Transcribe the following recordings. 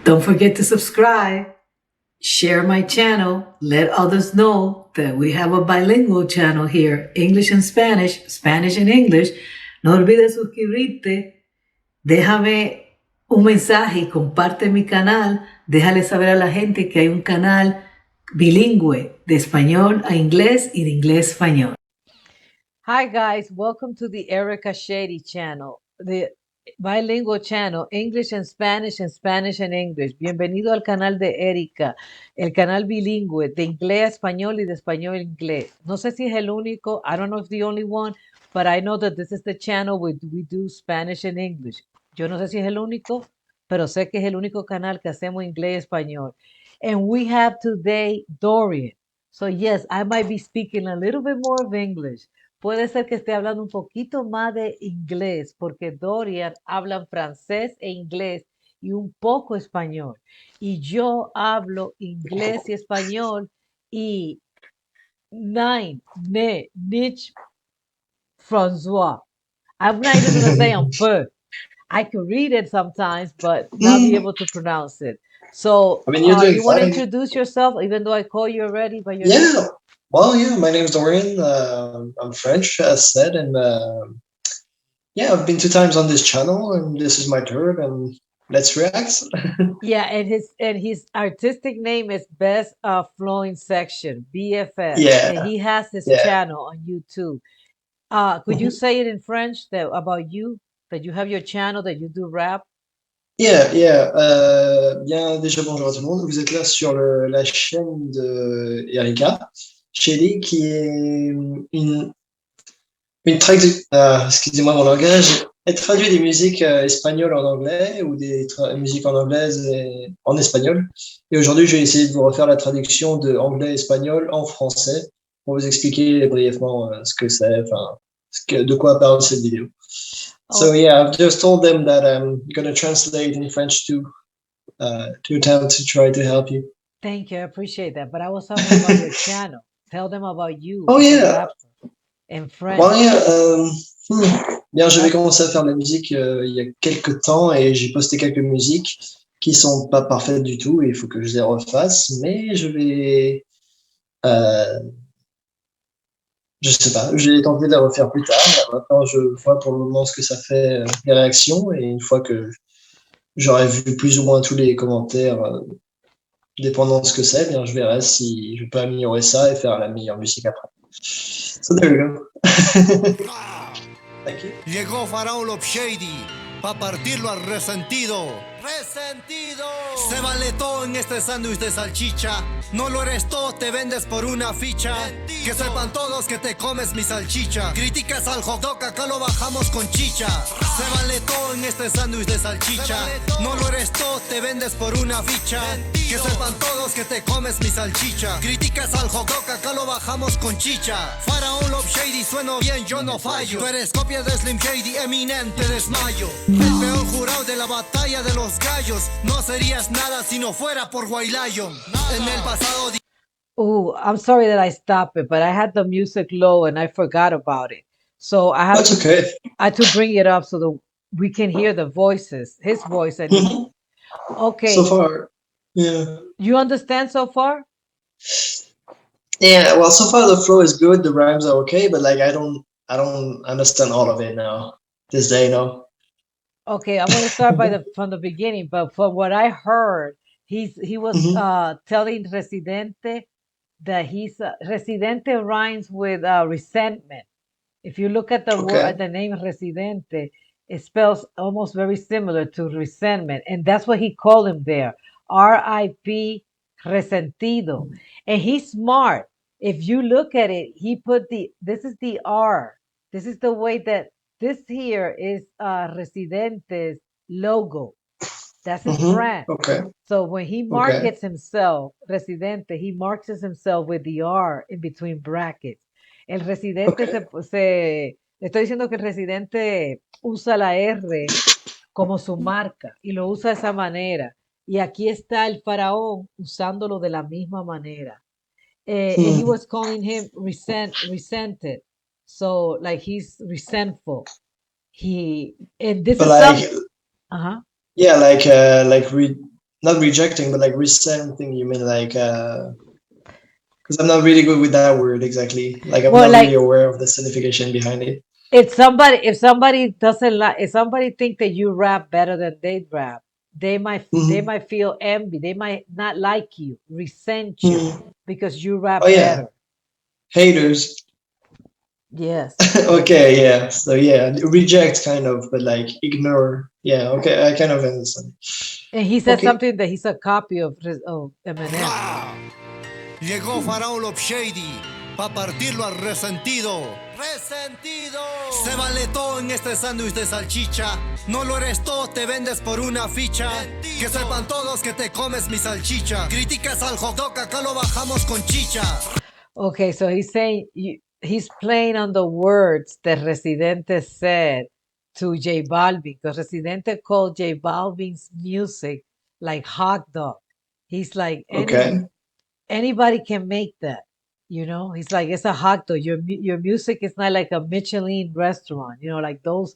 Don't forget to subscribe, share my channel, let others know that we have a bilingual channel here, English and Spanish, Spanish and English. No olvides suscribirte, déjame un mensaje y comparte mi canal. Déjale saber a la gente que hay un canal bilingüe de español a inglés y de inglés a español. Hi guys, welcome to the Erica Shady channel, the bilingual channel, English and Spanish and English. Bienvenido al canal de Erika, el canal bilingüe de inglés a español y de español a inglés. No sé si es el único, I don't know if the only one, but I know that this is the channel where we do Spanish and English. Yo no sé si es el único, pero sé que es el único canal que hacemos inglés y español. And we have today Dorian. So yes, I might be speaking a little bit more of English. Puede ser que esté hablando un poquito más de inglés, porque Dorian habla francés e inglés y un poco español. Y yo hablo inglés y español y nine, ne, nich, François. I'm not even going to say un peu. I can read it sometimes, but not be able to pronounce it. So, I mean, you're doing you want to fine. introduce yourself, even though I call you already by your name? Yeah. Well, yeah. My name's Dorian. I'm French, as said, and yeah, I've been 2 times on this channel, and this is my third. And let's react. Yeah, and his artistic name is Best Flowing Section, BFS. Yeah. And he has his Yeah. channel on YouTube. Could you say it in French that about you, that you have your channel, that you do rap? Yeah, yeah. Bien, déjà bonjour à tout le monde. Vous êtes là sur la chaîne de Erika Shady, qui est une excusez-moi mon langage. Elle traduit des musiques espagnoles en anglais ou des musiques en anglaise et en espagnol. Et aujourd'hui, je vais essayer de vous refaire la traduction de anglais-espagnol en français pour vous expliquer brièvement ce que c'est, enfin, de quoi parle cette vidéo. So yeah, I've just told them that I'm going to translate in French to attempt to try to help you. Thank you, I appreciate that. But I was talking about your channel. Tell them about you. Oh yeah. In French. Well, yeah, bien, j'avais commencé à faire de la musique il y a quelques temps et j'ai posté quelques musiques qui sont pas parfaites du tout et il faut que je les refasse, mais je vais, je sais pas, j'ai tenté de les refaire plus tard. Maintenant, je vois pour le moment ce que ça fait, les réactions, et une fois que j'aurai vu plus ou moins tous les commentaires, dépendant de ce que c'est, bien, je verrai si je peux améliorer ça et faire la meilleure musique après. So there you go. Thank you. Llegó faraonloveshady pa' partirlo al resentido. ¡Resentido! Se vale todo en este sándwich de salchicha. No lo eres todo, te vendes por una ficha. Sentido. Que sepan todos que te comes mi salchicha. Criticas al hot dog, acá lo bajamos con chicha. Se vale todo en este sándwich de salchicha. No lo eres todo, te vendes por una ficha. Sentido. Que sepan todos que te comes mi salchicha. Criticas al hot dog, acá lo bajamos con chicha. Faraonloveshady, sueno bien, yo no fallo. Tú eres copia de Slim Shady, eminente desmayo. El peor jurado de la batalla de los gallos. No serías nada si no fuera por White Lion. En el pasado. Oh, I'm sorry that I stopped it, but I had the music low and I forgot about it. So I have That's okay. I had to bring it up so that we can hear the voices, his voice at least. Okay. So far, yeah. You understand so far? Yeah, well, so far the flow is good, the rhymes are okay, but like I don't understand all of it now. This day, no. Okay, I'm going to start from the beginning, but from what I heard, he was telling Residente that Residente rhymes with resentment. If you look at the word, the name Residente, it spells almost very similar to resentment, and that's what he called him there. R.I.P. Resentido, and he's smart. If you look at it, he put this is the R. This is the way that this here is Residente's logo. That's his brand. Okay. So when he markets himself, Residente, he marks himself with the R in between brackets. El Residente le estoy diciendo que el Residente usa la R como su marca y lo usa de esa manera. Y aquí está el faraón usándolo de la misma manera. And he was calling him resented. So like he's resentful. And this But is like, uh-huh. Yeah, like not rejecting, but like resenting. You mean like because I'm not really good with that word exactly. Like I'm Well, not really like aware of the signification behind it. if somebody doesn't like, if somebody think that you rap better than they rap, they Hmm. might feel envy. They might not like you, resent you Hmm. because you Oh rap yeah, better. haters. Yes. Okay, yeah. So yeah, reject kind of, but like ignore. Yeah, okay, I kind of understand. And he said Okay. something that he's a copy of Eminem. ¡Ra! Llegó faraonloveshady pa' partirlo al resentido. ¡Resentido! Se vale todo en este sándwich de salchicha. No lo eres todo, te vendes por una ficha. Sentido. Que sepan todos que te comes mi salchicha. Criticas al hot dog, acá lo bajamos con chicha. Okay, so he's saying he's playing on the words that Residente said to J Balvin, because Residente called J Balvin's music like hot dog. He's like Okay. anybody can make that. He's like, it's a hot dog. Your music is not like a Michelin restaurant. Like those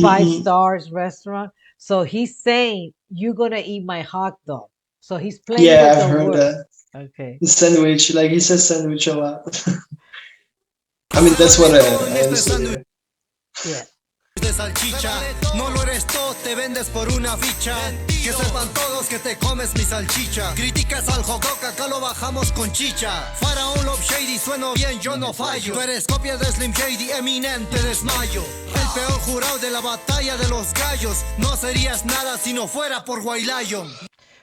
five Mm-mm-mm. stars restaurant. So he's saying you're gonna eat my hot dog. So he's playing Yeah, with I've the heard word. that. Okay. The sandwich, like he says sandwich a lot. I mean, Se that's what vale todo en I este understood. sándwich Yeah. Yeah. de salchicha. No lo eres todo, te vendes por una ficha. Que sepan todos que te comes mi salchicha. Criticas al hot dog, acá lo bajamos con chicha. Faraón Love Shady, sueno bien, yo no fallo. Tú eres copia de Slim Shady, eminente desmayo. El peor jurado de la batalla de los gallos. No serías nada si no fuera por White Lion.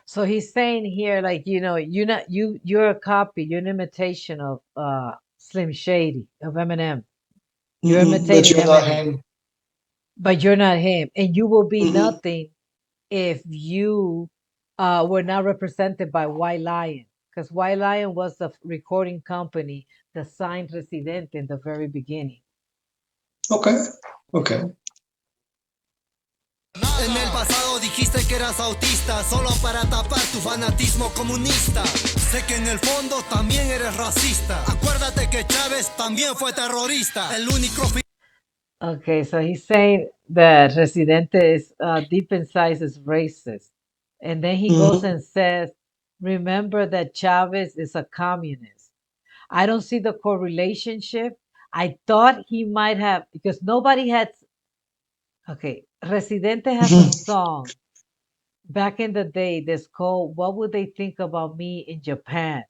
So he's saying here, like, you're a copy, you're an imitation of Slim Shady, of Eminem. You're Mm-mm, but imitating you're not Eminem, him. but you're not him, and you will be Mm-mm. nothing if you were not represented by White Lion, because White Lion was the recording company that signed Residente in the very beginning. Okay. Okay. En el pasado dijiste que eras autista, solo para tapar tu fanatismo comunista. Sé que en el fondo también eres racista. Acuérdate que Chávez también fue terrorista. El único Okay, so he's saying that Residente is deep inside is racist. And then he goes Mm-hmm. and says, remember that Chavez is a communist. I don't see the correlationship. I thought he might have, because nobody had, okay, Residente has a song back in the day that's called What Would They Think About Me in Japan?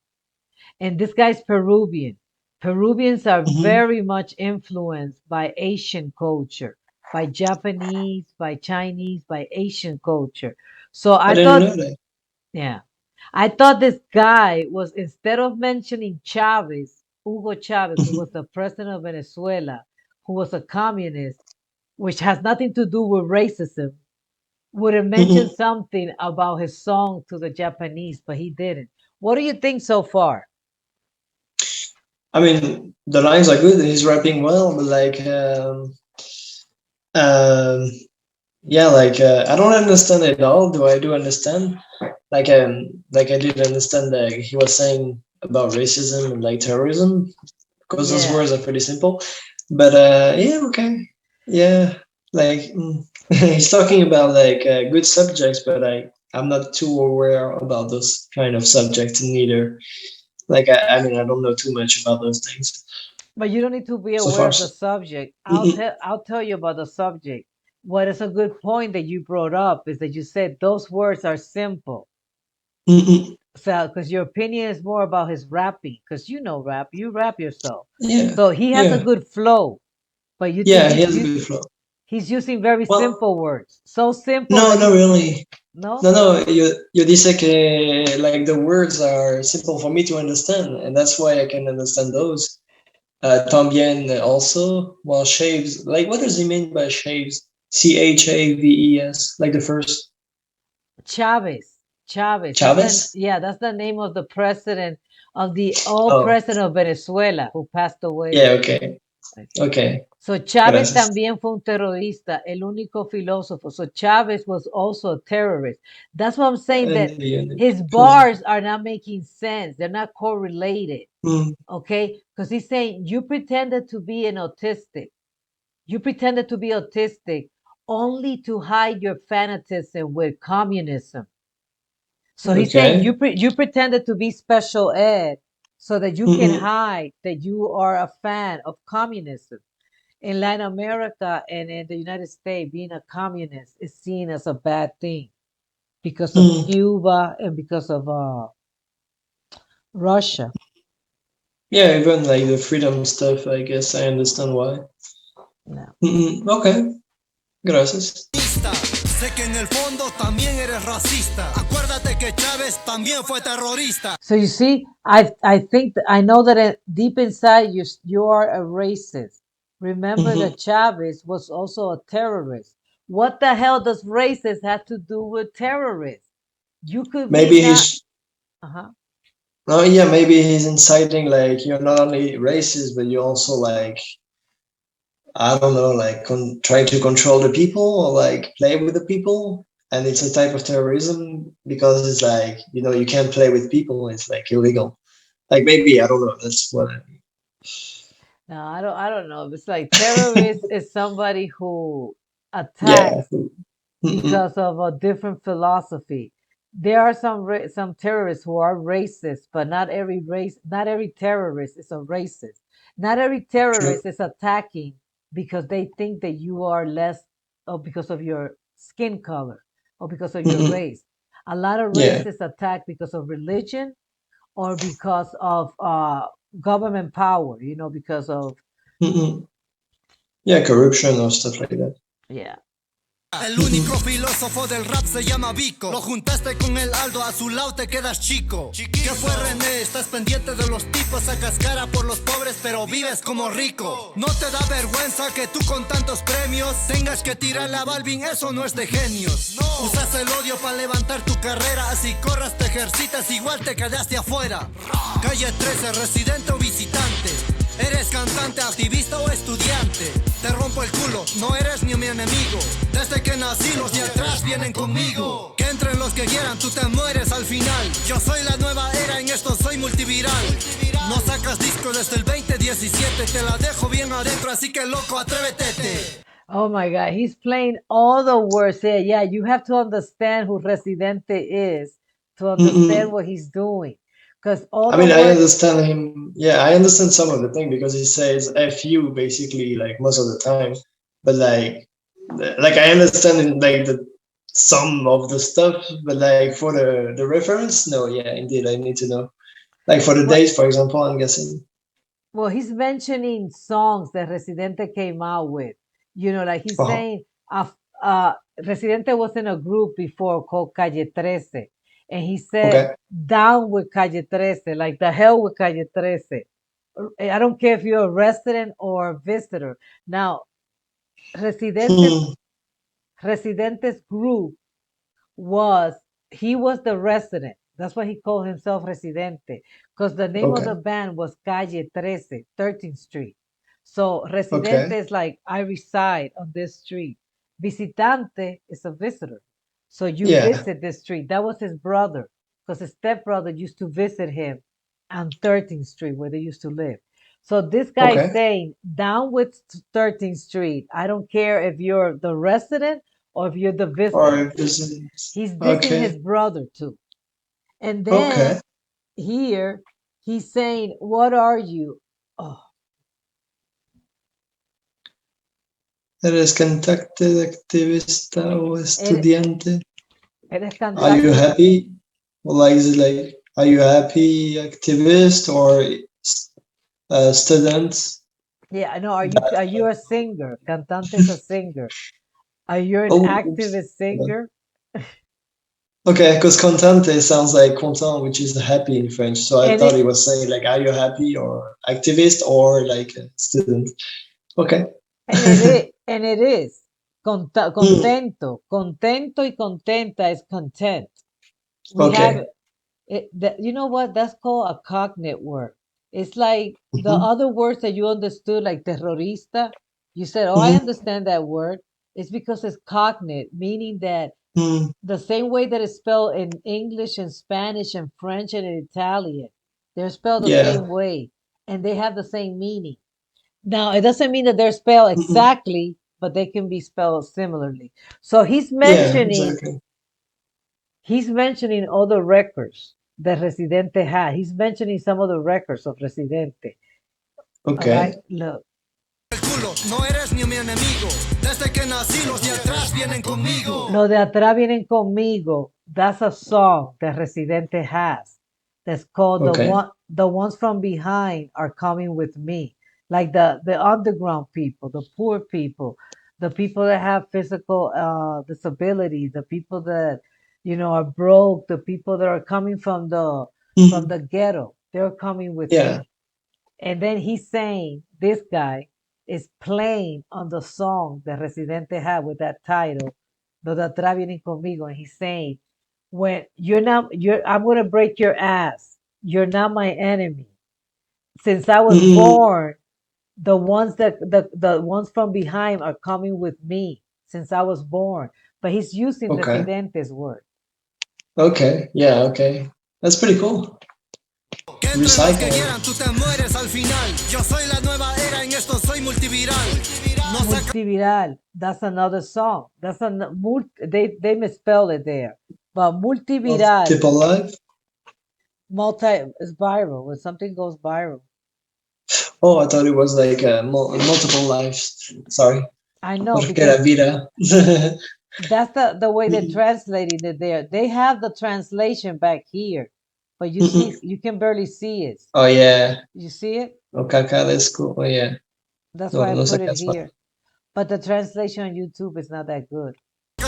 And this guy's Peruvian. Peruvians are Mm-hmm. very much influenced by Asian culture, by Japanese, by Chinese, by Asian culture. So I I didn't thought, know that. yeah, I thought this guy was, instead of mentioning Chavez, Hugo Chavez, who was the president of Venezuela, who was a communist, which has nothing to do with racism, would have mentioned Mm-hmm. something about his song to the Japanese, but he didn't. What do you think so far? I mean, the lines are good. He's rapping well, but like, um, yeah, like I don't understand it all. Do I do understand? Like I did understand that he was saying about racism and like terrorism because those Yeah. words are pretty simple. But yeah, okay, yeah, like he's talking about like good subjects, but I'm not too aware about those kind of subjects neither. Like I mean, I don't know too much about those things But you don't need to be so aware far. of the subject. Mm-mm, I'll tell you about the subject. What is a good point that you brought up is that you said those words are simple. mm-mm. So because your opinion is more about his rapping, because rap, you rap yourself. Yeah, So he has a yeah, good flow, but you think yeah. He has a good flow. he's using very Well, simple words. So simple no, that not he really. no? No, no, you dice que like the words are simple for me to understand, and that's why I can understand those. Tambien also, well, shaves. Like, what does he mean by shaves? Chaves, like the first Chavez. Chavez. Chavez. That's the name of the president of the old Oh, president of Venezuela who passed yeah. away. Okay, Okay. okay. So Chávez Gracias. también fue un terrorista, el único filósofo. So Chávez was also a terrorist. That's what I'm saying, that his Mm, bars are not making sense. They're not correlated. mm, Okay? Because he's saying you pretended to be an autistic. You pretended to be autistic only to hide your fanatism with communism. So he's saying Okay. you pretended to be special ed so that you can Mm-mm. hide that you are a fan of communism. In Latin America and in the United States, being a communist is seen as a bad thing because of Mm. Cuba and because of Russia. Yeah, even like the freedom stuff, I guess I understand why. No. Mm-mm. Okay, gracias. Sé que en el fondo también eres racista. Acuérdate que Chávez también fue terrorista. So you see, I think I know that deep inside you are a racist. Remember Mm-hmm. that Chavez was also a terrorist. What the hell does racist have to do with terrorists? You could be Maybe not. he's Uh-huh. oh yeah, maybe he's inciting like you're not only racist, but you also like I don't know, like try to control the people or like play with the people. And it's a type of terrorism because it's like, you can't play with people. It's like illegal. Like maybe, I don't know. That's what I mean. No, I don't know. It's like terrorist is somebody who Yeah. attacks Mm-mm. because of a different philosophy. There are some terrorists who are racist, but not every terrorist is a racist. Not every True. terrorist is attacking because they think that you are less, or because of your skin color, or because of your Mm-mm. race. A lot of Yeah. racists attack because of religion or because of government power. Because of Mm-mm. Yeah, corruption or stuff like that. yeah. El Mm-mm. único filósofo del rap se llama Vico. Lo juntaste con el Aldo, a su lado te quedas chico. ¿Qué fue René? Estás pendiente de los tipos, sacas cara por los pobres, pero vives como rico. ¿No te da vergüenza que tú con tantos premios tengas que tirarle a Balvin? Eso no es de genios. Usas el odio para levantar tu carrera, así corras, te ejercitas, igual te quedaste afuera. Calle 13, residente o visitante. ¿Eres cantante, activista o estudiante? Te rompo el culo, no eres ni mi enemigo. Desde que nací los de atrás vienen conmigo. Que entren los que quieran, tú te mueres al final. Yo soy la nueva era, en esto soy multiviral. No sacas disco desde el 2017, te la dejo bien adentro, así que loco, atrévete. Oh my God, he's playing all the words there. Yeah, you have to understand who Residente is to understand Mm-mm. what he's doing. Because all I the mean, I words, understand him. Yeah, I understand some of the thing because he says "f you" basically like most of the time. But like I understand like the some of the stuff, but like for the reference, no, yeah, indeed, I need to know. Like for the well, days, for example, I'm guessing. well, he's mentioning songs that Residente came out with. Like he's Oh, saying, Residente was in a group before called Calle 13. And he said, okay. down with Calle 13, like the hell with Calle 13. I don't care if you're a resident or a visitor. Now, Residente Hmm. Residente's group was he was the resident. That's why he called himself Residente, because the name of Okay. the band was Calle 13, 13th Street. So Residente Okay. is like I reside on this street. Visitante is a visitor. So you Yeah. visit this street. That was his brother, because his stepbrother used to visit him on 13th Street where they used to live. So this guy is Okay. saying, down with 13th Street. I don't care if you're the resident or if you're the Or visitor. if this is He's dissing his okay. brother too. And Okay. then here he's saying, what are you? Oh, ¿Eres cantante, activista o eres, estudiante? eres Are you cantante. happy? Like, is it like, are you happy activist or student? Yeah, I know. Are you a singer? Cantante is a singer. Are you an Oh, oops. activist singer? Okay, because contente sounds like content, which is happy in French. So I And thought it he was saying like, are you happy or activist or like a student? Okay. and it is Hmm. contento y contenta is content. We have Okay. it. You know what? That's called a cognate word. It's like the Hmm. other words that you understood, like terrorista. You said, "Oh, I Hmm. understand that word." It's because it's cognate, meaning that Hmm. the same way that it's spelled in English and Spanish and French and in Italian, they're spelled the Yeah. same way, and they have the same meaning. Now, it doesn't mean that they're spelled Hmm. exactly, but they can be spelled similarly. So he's Yeah, mentioning exactly. He's mentioning other records that Residente had. He's mentioning some of the records of Residente. All right, Okay. look. El culo, no eres ni mi enemigo. Desde que nací los de atrás vienen conmigo. Lo de atrás vienen conmigo. That's a song that Residente has. That's called Okay. the ones from behind are coming with me. Like the underground people, the poor people, the people that have physical disabilities, the people that are broke, the people that are coming from Mhm. the ghetto. They're coming with Yeah. me. And then he's saying, this guy is playing on the song that Residente had with that title, Lo de atrás vienen conmigo. And he's saying, when I'm going to break your ass. You're not my enemy. Since I was Mhm. born, the ones from behind are coming with me since I was born. But he's using Okay. Residente's word. Okay. Yeah. Okay. That's pretty cool. Que entre los que Recycling. quieran, tú te mueres al final. Yo soy la nueva era, en esto soy multiviral. No saca Multiviral. That's another song. They misspelled it there. But multiviral, Multiple life. is viral. When something goes viral. Oh, I thought it was like multiple lives. Sorry. I know Porque era because vida. that's the way they're translating it there. They have the translation back here, but Mhm. you can barely see it. Oh, yeah. You see it? Okay, okay, that's cool. Oh, yeah. That's No, why I no put it sacas más. here. But the translation on YouTube is not that good.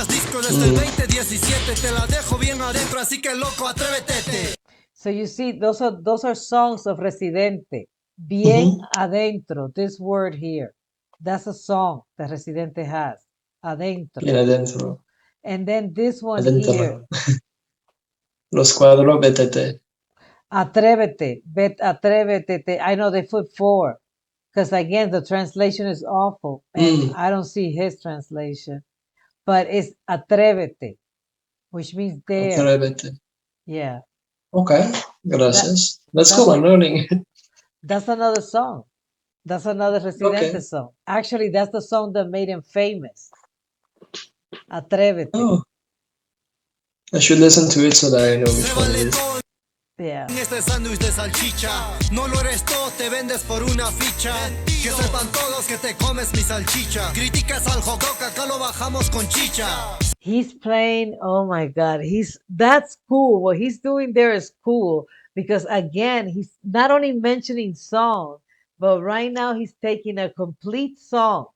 disco desde el 2017, te la dejo bien adentro, así que loco, atrévete. So you see, those are songs of Residente. Bien Mhm. adentro. This word here. That's a song that Residente has. Adentro. Bien adentro. And then this one here. Adentro. Los cuadros BTT. Atrévete. Atrévete. I know they put four. Because again, the translation is awful. And Mm. I don't see his translation. But it's atrévete, which means dare. Atrévete. Yeah. Okay, That gracias. That's that's cool, I'm learning. that's another song. That's another Residente Okay. song. Actually, that's the song that made him famous. Atrévete. Oh, I should listen to it so that I know which Se one it vale is. todo Yeah. en este sándwich de salchicha. No lo eres todo, te vendes por una ficha. Que sepan todos que te comes mi salchicha. Criticas al hot dog, acá lo bajamos con chicha. He's playing, oh my God, that's cool. What he's doing there is cool because again, he's not only mentioning song, but right now he's taking a complete song,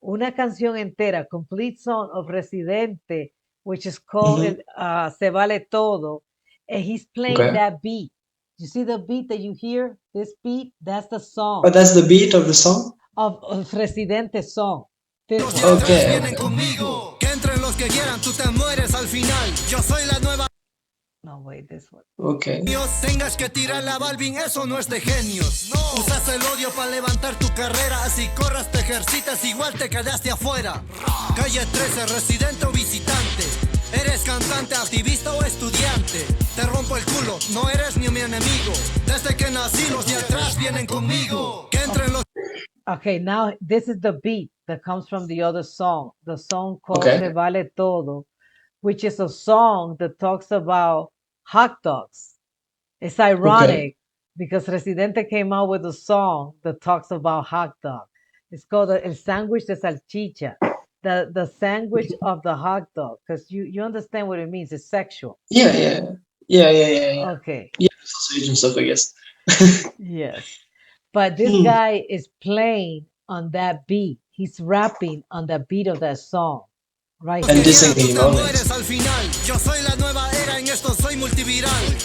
una canción entera, complete song of Residente, which is called Mhm. Se Vale Todo, and he's playing Okay. that beat. You see the beat that you hear? This beat, that's the song Oh, that's the beat of the song? of Residente's song. This Los de one. atrás Okay, vienen okay. conmigo. Que entren los que quieran, tú te mueres al final. Yo soy la nueva. No, wait, this one. Okay. Tengas que tirar la Balvin, eso no es de genios. No. Usas el odio para levantar tu carrera. Así corras, te ejercitas, igual te quedaste afuera. Calle 13, residente o visitante. Eres cantante, activista o estudiante. Te rompo el culo, no eres ni mi enemigo. Desde que nací, los de atrás vienen conmigo. Que entren los. Okay, now this is the beat that comes from the other song, the song called Okay. Se Vale Todo, which is a song that talks about hot dogs. It's ironic because Residente came out with a song that talks about hot dog. It's called El Sándwich de Salchicha, the sandwich of the hot dog, because you understand what it means. It's sexual. Yeah, yeah. Yeah. Okay, Yeah, sausage and stuff, I guess. yes. But this Hmm. guy is playing on that beat. He's rapping on the beat of that song. Right And here. dissing Tú him te on mueres it. al final. Yo soy la nueva era, en esto soy multiviral.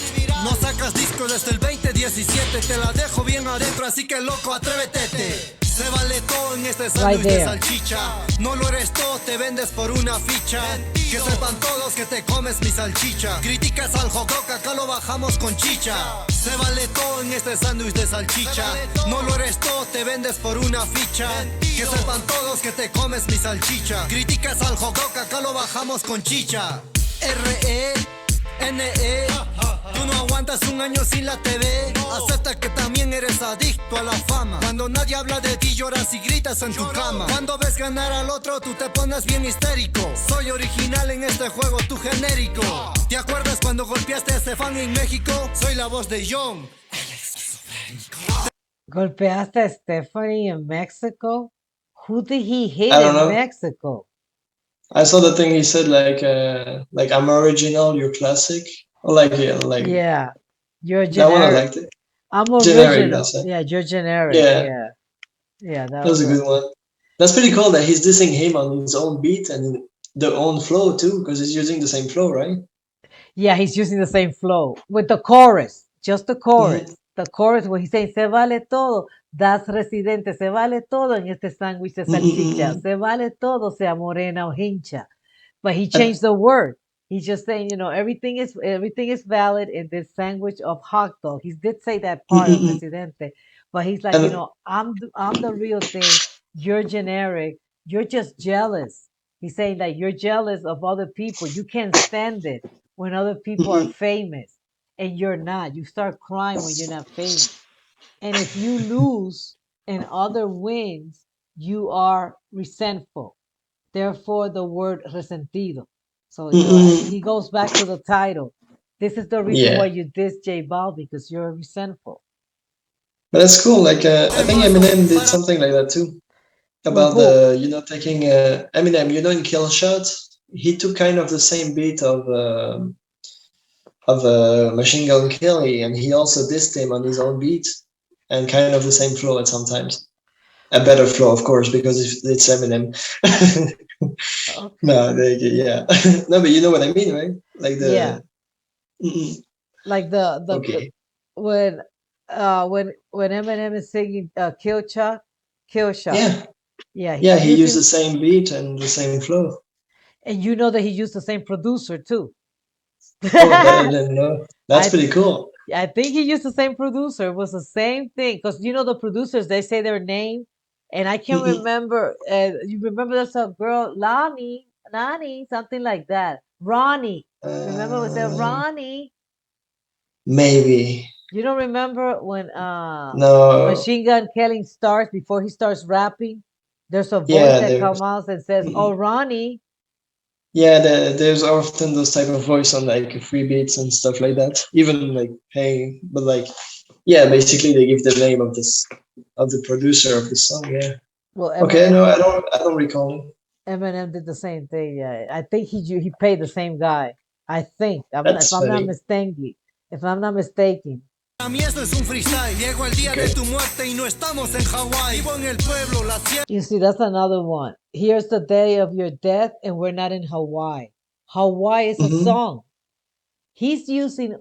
No sacas disco desde el 2017, te la dejo bien adentro, así que loco, atrévete. Se vale todo en este sándwich de there. salchicha. No lo eres todo, te vendes por una ficha. Que sepan todos que te comes mi salchicha. Criticas al hot dog, acá lo bajamos con chicha. Se vale todo en este sándwich de salchicha. No lo eres todo, te vendes por una ficha. Que sepan todos que te comes mi salchicha. Criticas al hot dog, acá lo bajamos con chicha. R-E-N-E Tú no aguantas un año sin la TV. Acepta que también eres adicto a la fama. Cuando nadie habla de ti lloras y gritas en tu cama. Cuando ves ganar al otro tú te pones bien histérico. Soy original en este juego, tú genérico. ¿Te acuerdas cuando golpeaste a ese fan en México? Soy la voz de John. Golpeaste a Stephanie in Mexico? Who did he hit I don't in know. Mexico? I saw the thing he said like I'm original, you're classic. Or like Yeah, you're that one I generic. liked it. I'm Generic, original. that's it. Yeah, you're generic. Yeah, Yeah, yeah, that was a good one. That's pretty cool that he's dissing him on his own beat and the own flow too, because he's using the same flow, right? Yeah, he's using the same flow with the chorus, just the chorus. Mhm. The chorus where he's saying, se vale todo, das residente, se vale todo en este sándwich de salchicha, Mm-mm-mm. se vale todo, sea morena o hincha. But he And changed the word. He's just saying, everything is valid in this sandwich of hot dog. He did say that part of mm-mm-mm. residente, but he's like, And I'm the real thing. You're generic. You're just jealous. He's saying that you're jealous of other people. You can't stand it when other people are mm-mm. famous and you're not. You start crying when you're not famous. And if you lose and other wins, you are resentful. Therefore, the word resentido. So, Mm-mm. he goes back to the title. This is the reason why Yeah, you diss J Balvin, because you're resentful. but that's cool. Like I think Eminem did something like that too. With About who? the taking Eminem, in Kill Shot, he took kind of the same beat of Machine Gun Kelly, and he also dissed him on his own beat, and kind of the same flow at sometimes. A better flow, of course, because it's Eminem. Okay. No, yeah, no, but you know what I mean, right? Like Yeah. the mm-mm. Like the Okay, when Eminem is singing Kill Shot. yeah, Yeah, yeah, he's he used using, the same beat and the same flow. and you know that he used the same producer too. Oh, that I didn't know. That's I pretty cool. I think he used the same producer. It was the same thing because the producers, they say their name, and I can't Mm-mm. remember. You remember there's a girl, Lani, something like that. Ronnie. Remember was that Uh, Ronnie? maybe You don't remember when no. Machine Gun Kelly starts before he starts rapping? There's a voice Yeah, that there's comes out and says, "Oh, mm-mm. Ronnie." Yeah, there's often those type of voice on like free beats and stuff like that. Even like hey, but like yeah, basically they give the name of this of the producer of the song. Yeah. Well, Okay, no, I don't recall. Eminem did the same thing. Yeah, I think he paid the same guy. I think, if That's I'm not funny. mistaken, if I'm not mistaken. A mí esto es un freestyle. Llegó el día de Okay. tu muerte y no estamos en Hawái. Vivo en el pueblo, la sierra. You see, that's another one. Here's the day of your death, and we're not in Hawaii. Hawaii is a Mm-hmm. song. He's using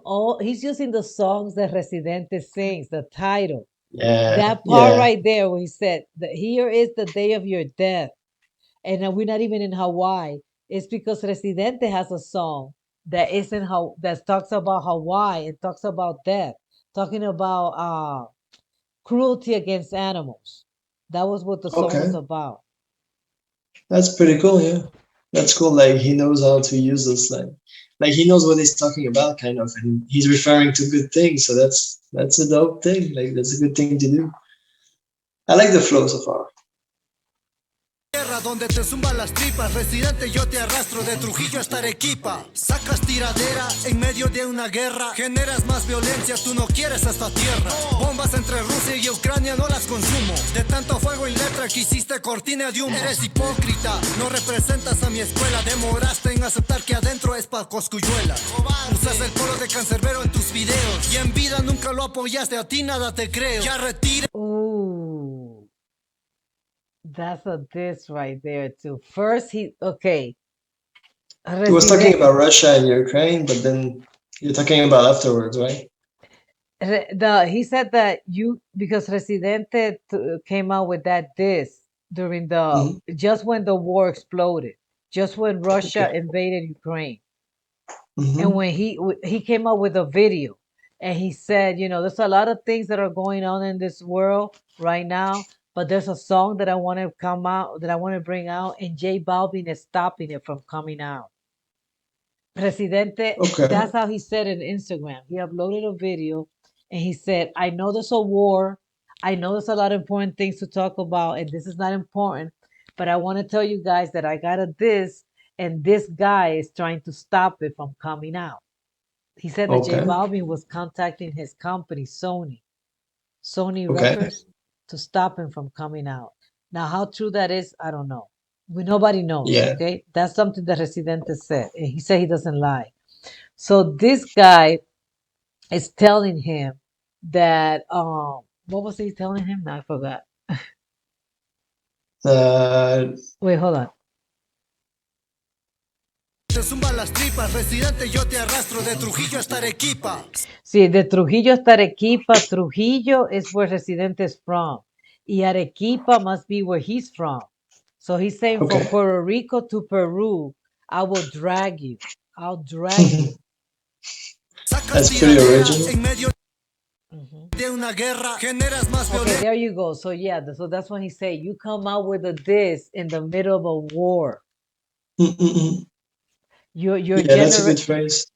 the songs that Residente sings, the title. Yeah, That part yeah. right there where he said that here is the day of your death, and we're not even in Hawaii. It's because Residente has a song that isn't how that talks about Hawaii and talks about death, talking about cruelty against animals. That was what the song was Okay, about. that's pretty cool. Yeah, that's cool. Like he knows how to use this. Like he knows what he's talking about, kind of, and he's referring to good things. So that's a dope thing. Like that's a good thing to do. I like the flow so far. Donde te zumban las tripas, residente yo te arrastro de Trujillo hasta Arequipa. Sacas tiradera en medio de una guerra, generas más violencia, tú no quieres esta tierra. Bombas entre Rusia y Ucrania no las consumo, de tanto fuego y letra que hiciste cortina de humo. Eres hipócrita, no representas a mi escuela, demoraste en aceptar que adentro es pa' coscuyuela. Usas el polo de cancerbero en tus videos y en vida nunca lo apoyaste, a ti nada te creo. Ya retira. Ooh, that's a diss right there too. First, okay. He was talking Resident, about Russia and Ukraine, but then you're talking about afterwards, right? he said that because Residente came out with that diss during Mm-hmm. just when the war exploded, just when Russia Okay. invaded Ukraine, and Mm-hmm. when he came out with a video, and he said, there's a lot of things that are going on in this world right now, but there's a song that I want to come out, that I want to bring out, and J Balvin is stopping it from coming out. Residente, Okay. that's how he said in Instagram. He uploaded a video and he said, I know there's a war. I know there's a lot of important things to talk about, and this is not important, but I want to tell you guys that I got a this, and this guy is trying to stop it from coming out. He said that J Okay. Balvin was contacting his company, Sony Okay. Records, to stop him from coming out. Now, how true that is, I don't know. Nobody knows, Yeah. okay? That's something that Residente said, and he said he doesn't lie. So this guy is telling him that what was he telling him? No, I forgot. Uh, Wait, hold on. Te zumba las tripas, residente, yo te arrastro de Trujillo hasta Arequipa. See, de Trujillo hasta Arequipa, Trujillo is where Residente is from. Y Arequipa must be where he's from. So he's saying from okay. Puerto Rico to Peru, I will drag you. I'll drag you. Sacas That's pretty tiranía original. en medio Mhm. de una guerra, generas más Okay, violencia. there you go. So yeah, so that's when he say you come out with a this in the middle of a war. Mm-mm-mm. You're Yeah, that's a good phrase.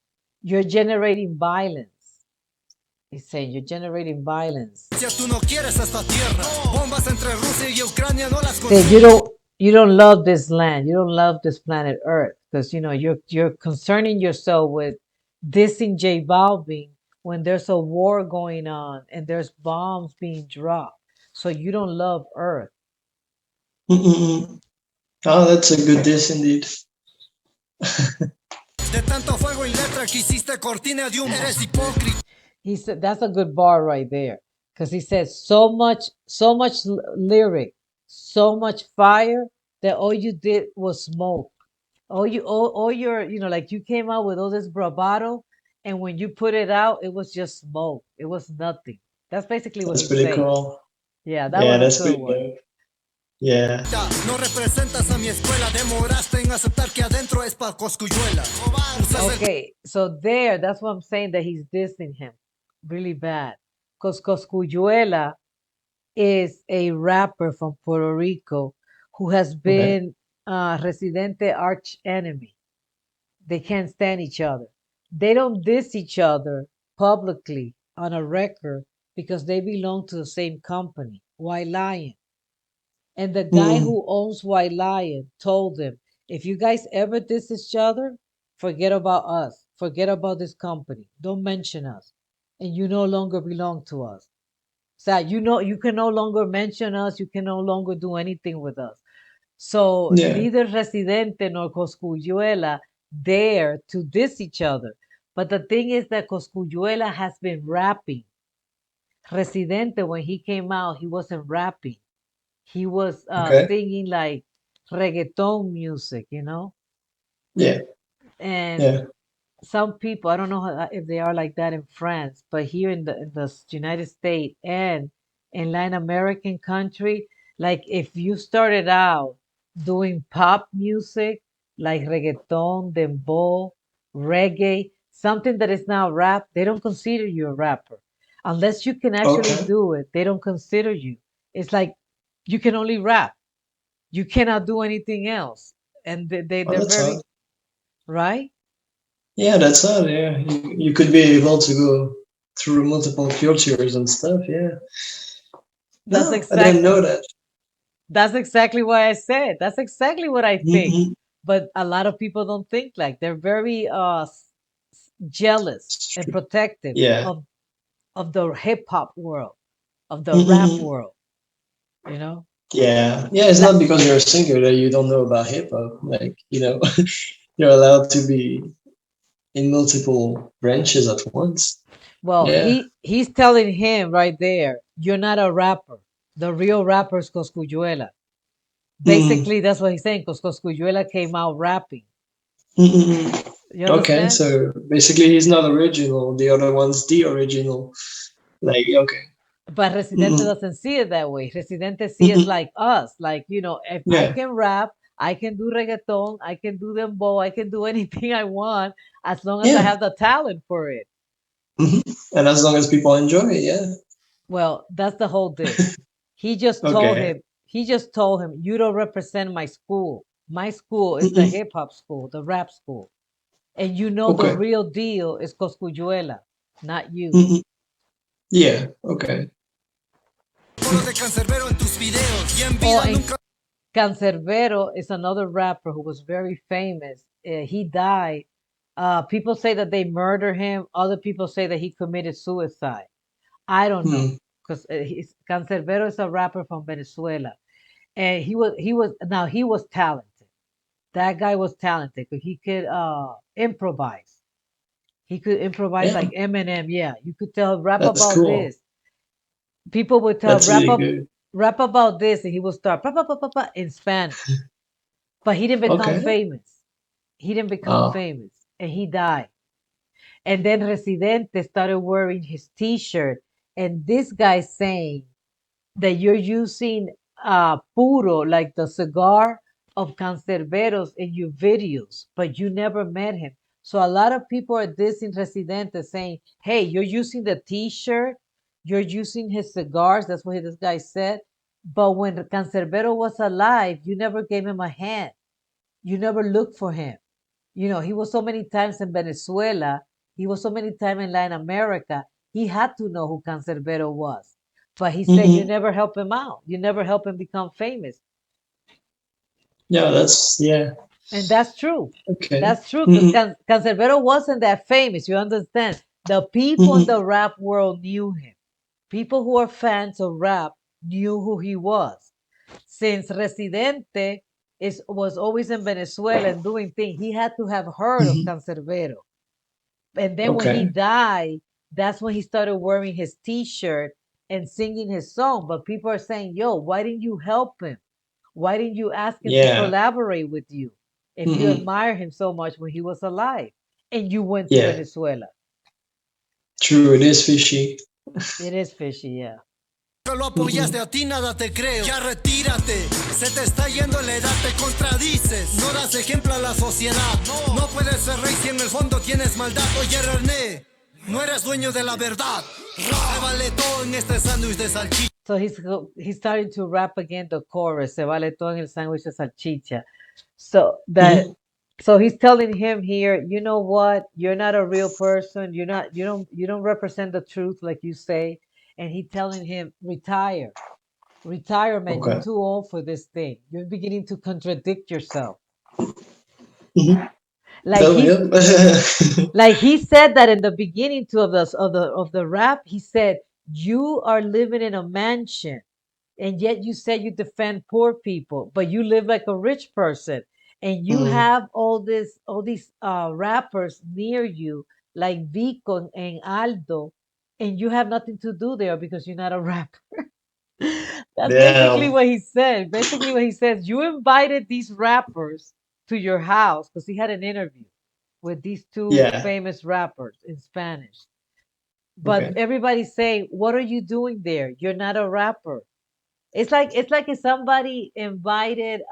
you're generating violence. He's saying you're generating violence. Tú no quieres esta tierra. Bombas entre Rusia y Ucrania no las Say you don't love this land. You don't love this planet Earth because you know you're concerning yourself with dissing J Balvin when there's a war going on and there's bombs being dropped. So you don't love Earth. Mm-mm-mm. Oh, that's a good diss indeed. De tanto fuego y letra que hiciste cortina de humo. Eres hipócrita. He said that's a good bar right there because he said so much lyric, so much fire that all you did was smoke. All your like you came out with all this bravado, and when you put it out, it was just smoke. It was nothing. That's basically what That's he's pretty saying. cool. Yeah, that Yeah, was a that's good pretty one. dope. Yeah. No representas a mi escuela. Demoraste en aceptar que adentro es pa' coscuyuela. Okay, so that's what I'm saying that he's dissing him really bad. Because Coscuyuela is a rapper from Puerto Rico who has Okay. been Residente arch enemy. They can't stand each other. They don't diss each other publicly on a record because they belong to the same company, White Lion. And the guy Mm. who owns White Lion told them, if you guys ever diss each other, forget about us. Forget about this company. Don't mention us. And you no longer belong to us. So you can no longer mention us. You can no longer do anything with us. So Yeah. neither Residente nor Coscuyuela dare to diss each other. But the thing is that Coscuyuela has been rapping. Residente, when he came out, he wasn't rapping. He was Okay. singing like reggaeton music, you know? Yeah. And Yeah. some people, I don't know if they are like that in France, but here in the United States and in Latin American country, like if you started out doing pop music like reggaeton, dembow, reggae, something that is now rap, they don't consider you a rapper. Unless you can actually Okay. do it, they don't consider you. It's like you can only rap. You cannot do anything else. And Oh, they're that's odd. very, right? Yeah, that's odd. Yeah. You could be able to go through multiple cultures and stuff. Yeah. That's No, I didn't exact. know that. That's exactly why I said. That's exactly what I think. Mm-mm. But a lot of people don't think like they're very jealous and protective Yeah. of the hip hop world, of the rap Mm-mm. world, you know? Yeah. Yeah. It's La- not because you're a singer that you don't know about hip hop. Like, you're allowed to be in multiple branches at once. well, Yeah. he's telling him right there, you're not a rapper. The real rapper is Coscuyuela. Mm. Basically, that's what he's saying, because Coscuyuela came out rapping. Mm-mm. You Okay, understand? so basically he's not original. The other one's the original. Like, okay. But Residente Mm-mm. doesn't see it that way. Residente see it Mm-mm. like us. Like, if I Yeah. can rap, I can do reggaeton, I can do dembow, I can do anything I want as long as I Yeah. have the talent for it. Hmm. And as long as people enjoy it, yeah. Well, that's the whole diss. Okay. He just told him, you don't represent my school. My school is the Mm-mm. hip hop school, the rap school. And you know the Okay. real deal is Coscuyuela, not you. Mhm. Yeah. Okay. De Cancerbero en tus videos y en Oh, vida and nunca. Cancerbero is another rapper who was very famous. He died. People say that they murdered him. Other people say that he committed suicide. I don't know Hmm. because Cancerbero is a rapper from Venezuela, and he was talented. That guy was talented because he could improvise. He could improvise Yeah. like Eminem. Yeah, you could tell rap That's about cool. this. People would tell That's really good. rap about this, and he would start pa, pa, pa, pa, pa, in Spanish. But he didn't become Okay. famous. He didn't become Oh. famous, and he died. And then Residente started wearing his T-shirt, and this guy saying that you're using puro, like the cigar of Cancerberos in your videos, but you never met him. So a lot of people are dissing Residente saying, hey, you're using the T-shirt, you're using his cigars. That's what this guy said. But when Cancerbero was alive, you never gave him a hand. You never looked for him. He was so many times in Venezuela. He was so many times in Latin America. He had to know who Cancerbero was. But he said you Hmm. never help him out. You never help him become famous. Yeah. Yeah. And that's true. Okay. That's true because Hmm. Cancerbero wasn't that famous. You understand? The people in Hmm. the rap world knew him. People who are fans of rap knew who he was. Since Residente was always in Venezuela and doing things, he had to have heard of Hmm. Cancerbero. And then when he Okay. died, that's when he started wearing his T-shirt and singing his song. But people are saying, yo, why didn't you help him? Why didn't you ask him to Yeah. collaborate with you if you Hmm. admire him so much when he was alive and you went to Yeah. Venezuela? True. It is fishy. It is fishy, yeah. Lo Hmm. apoyaste, a ti nada te creo. Ya retírate, se te está yendo la edad, te contradices. No das ejemplo a la sociedad. No puedes ser rey si en el fondo tienes maldad. Oye, René, no eres dueño de la verdad. Se vale todo en este sándwich de salchicha. So he's starting to rap again the chorus. Se vale todo en el sándwich de salchicha. So that Hmm. so he's telling him here, you know what? You're not a real person. You don't represent the truth like you say. And he telling him, retire. Retirement, you're Okay. too old for this thing. You're beginning to contradict yourself. Hmm. Like Tell me. he's like he said that in the beginning to of the rap, he said, you are living in a mansion and yet you say you defend poor people, but you live like a rich person, and you Mm. have all these rappers near you like Vico and Aldo, and you have nothing to do there because you're not a rapper. That's basically Damn. what he said. Basically what he says, you invited these rappers to your house because he had an interview with these two Yeah. famous rappers in Spanish, but Okay. everybody's saying, what are you doing there? You're not a rapper. It's like if somebody invited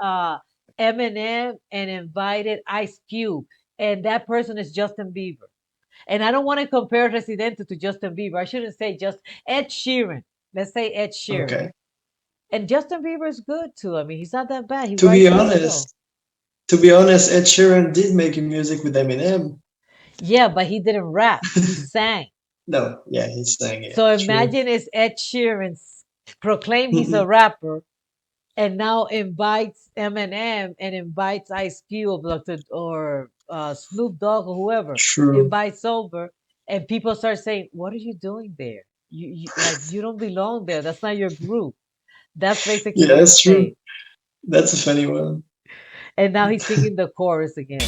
Eminem and invited Ice Cube, and that person is Justin Bieber. And I don't want to compare Residente to Justin Bieber. I shouldn't say just Ed Sheeran. Let's say Ed Sheeran. Okay. And Justin Bieber is good too. I mean, he's not that bad. He To be writes good songs. honest, to be honest, Ed Sheeran did make music with Eminem. Yeah, but he didn't rap. He sang. No, yeah, he's saying it. So True. imagine it's Ed Sheeran proclaim he's a Mhm. rapper and now invites Eminem and invites Ice Cube or Snoop Dogg or whoever True. invites over, and people start saying, "What are you doing there? You don't belong there. That's not your group." That's basically Yeah, what he's that's true. saying. That's a funny one. And now he's singing the chorus again.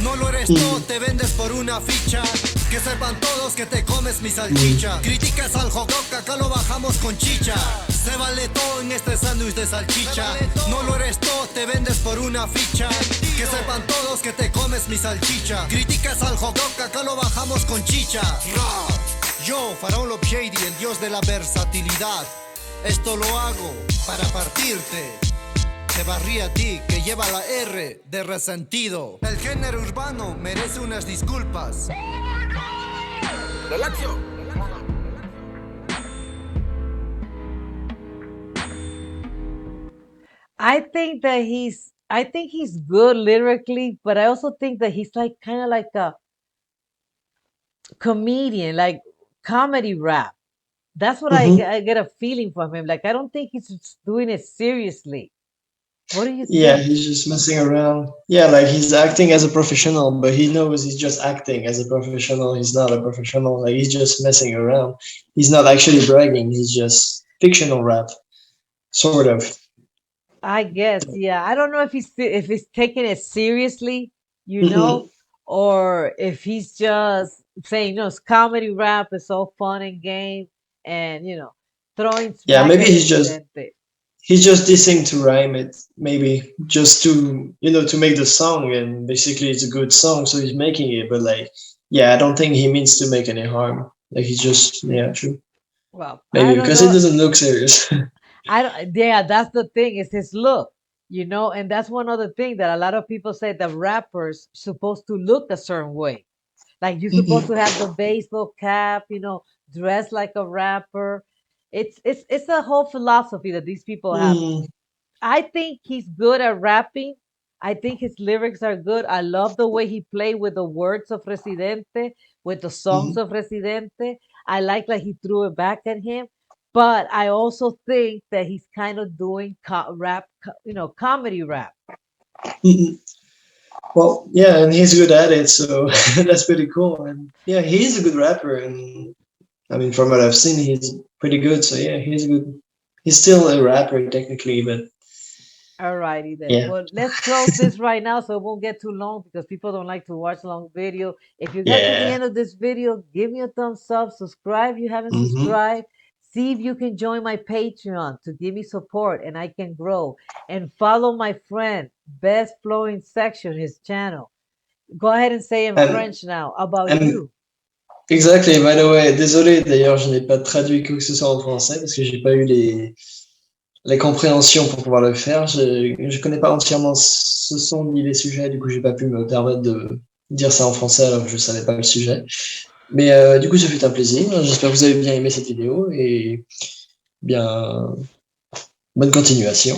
No lo eres todo, Mhm. te vendes por una ficha. Que sepan todos que te comes mi Mm. salchicha. Criticas al hot dog, acá lo bajamos con chicha. Se vale todo en este sándwich de salchicha. No lo eres todo, te vendes por una ficha. Que sepan todos que te comes mi salchicha. Criticas al hot dog, acá lo bajamos con chicha. Yo, faraonloveshady, el dios de la versatilidad. Esto lo hago para partirte. Te barrí a ti, que lleva la R de resentido. El género urbano merece unas disculpas. Relaxio. I think that he's I think he's good lyrically, but I also think that he's like kind of like a comedian, like comedy rap. That's what Hmm. I get a feeling from him. Like I don't think he's just doing it seriously. What do you Yeah, think? he's just messing around. Yeah, like he's acting as a professional, but he knows he's just acting as a professional. He's not a professional. Like he's just messing around. He's not actually bragging. He's just fictional rap, sort of. I guess, yeah. I don't know if he's taking it seriously, Mm-mm. or if he's just saying, it's comedy rap is all fun and game, and throwing Yeah, smack maybe at Residente. he's just dissing to rhyme it. Maybe just to to make the song, and basically it's a good song, so he's making it. But like, yeah, I don't think he means to make any harm. Like he's just yeah, true. Well, I Maybe don't because it know. doesn't look serious. I don't, yeah, that's the thing, is his look, and that's one other thing that a lot of people say that rappers supposed to look a certain way. Like you're supposed Mm-mm. to have the baseball cap, dress like a rapper. It's a whole philosophy that these people have. Mm, I think he's good at rapping. I think his lyrics are good. I love the way he played with the words of Residente, with the songs mhm, of Residente. I like he threw it back at him. But I also think that he's kind of doing rap, comedy rap. mhm. Well, yeah, and he's good at it, so that's pretty cool. And yeah, he's a good rapper, and I mean, from what I've seen, he's pretty good. So yeah, he's good. He's still a rapper technically, but Alrighty then. yeah, Well, let's close this right now so it won't get too long because people don't like to watch long video. If you got to the yeah. end of this video, give me a thumbs up, subscribe if you haven't Hmm. subscribed. See if you can join my Patreon to give me support and I can grow. And follow my friend, Best Flowing Section, his channel. Go ahead and say in And French now about and you. exactly. By the way, désolé. D'ailleurs, je n'ai pas traduit quoi que ce soit en français parce que j'ai pas eu les compréhensions pour pouvoir le faire. Je connais pas entièrement ce son ni les sujets, du coup, j'ai pas pu me permettre de dire ça en français alors que je savais pas le sujet. Mais du coup, ça fait un plaisir. J'espère que vous avez bien aimé cette vidéo et bien bonne continuation.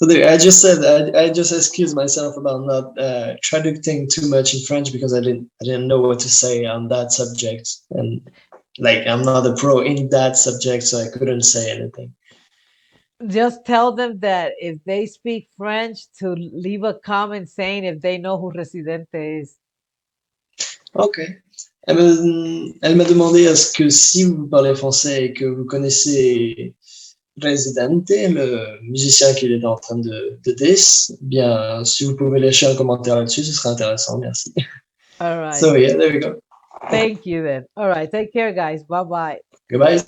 So there, I just excuse myself about not traducing too much in French because I didn't know what to say on that subject, and like I'm not a pro in that subject, so I couldn't say anything. Just tell them that if they speak French, to leave a comment saying if they know who Residente is. Ok. Elle m'a demandé à ce que si vous parlez français et que vous connaissez Residente, le musicien qu'il est en train de diss, bien, si vous pouvez lâcher un commentaire là-dessus, ce serait intéressant. Merci. All So righty. yeah, there we go. Thank you then. All right. Take care, guys. Bye bye. Goodbye.